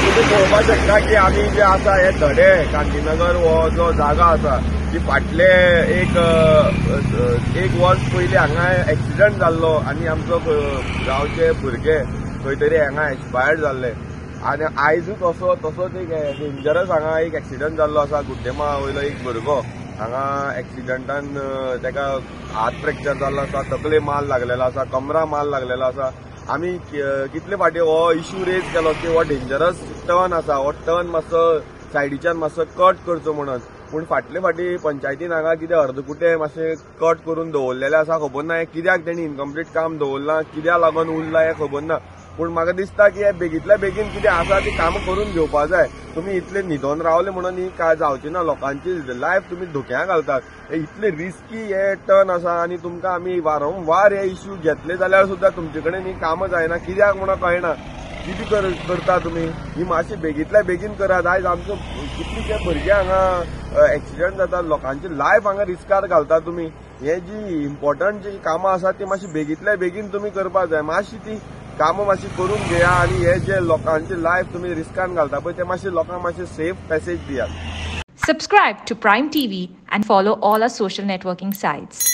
तुम्ही पळोवपाक शकता की आमी जे आसा हे धडे गांधीनगर हो जो जागा आसा की फाटले एक वर्स पयलीं हांगा एक्सिडंट जाल्लो आनी आमचो गांवचे भुरगे खंय तरी हांगा एक्सपायर्ड जाल्ले आनी आयजूच तसोच एक डेंजरस हांगा एक एक्सिडंट जाल्लो आसा गुड्डेमा वयलो एक भुरगो हांगा एक्सिडंटान ताका हात फ्रॅक्चर जाल्लो आसा तकले माल लागलेलो आसा कमरा माल लागलेलो आसा आमी कितले फाटी हो इश्यू रेज केलो की हो डेंजरस टर्न आसा हो टर्न मातसो सायडीच्यान मातसो कट करचो म्हणून पूण फाटले फाटी पंचायतीन हांगा कितें अर्दकुटे मातशें कट करून दवरलेले आसा खबर ना कित्याक तेणी इनकम्प्लीट काम दवरलां कित्याक लागून उरलां हें खबर ना पूण म्हाका दिसता की हे बेगींतल्या बेगीन कितें आसा ती कामां करून घेवपा जाय तुमी इतले न्हिदोन रावले म्हणून ही काय जावची ना लोकांची लायफ तुमी धोक्यात घालतात हे इतले रिस्की हे टर्न आसा आनी तुमकां आमी वारंवार हे इश्यू घेतले जाल्यार सुद्दां तुमचे कडेन ही कामां जायना कित्याक म्हणून कळना कितें करता तुमी ही मातशी बेगींतल्या बेगीन करात आयज आमचो कितलेशे भुरगे हांगा एक्सिडंट जातात लोकांची लायफ हांगा रिस्कार घालता तुमी हे जी इम्पॉर्टंट जी कामां आसात ती मातशी बेगींतल्या बेगीन तुमी करपाक जाय मातशी ती कामां मातशी करून घेया आनी हे जे लोकांची लायफ तुमी रिस्कान घालता पळय ते मातशे लोकांक मातशे सेफ पॅसेज दियात. Subscribe to Prime TV and follow all our social networking sites.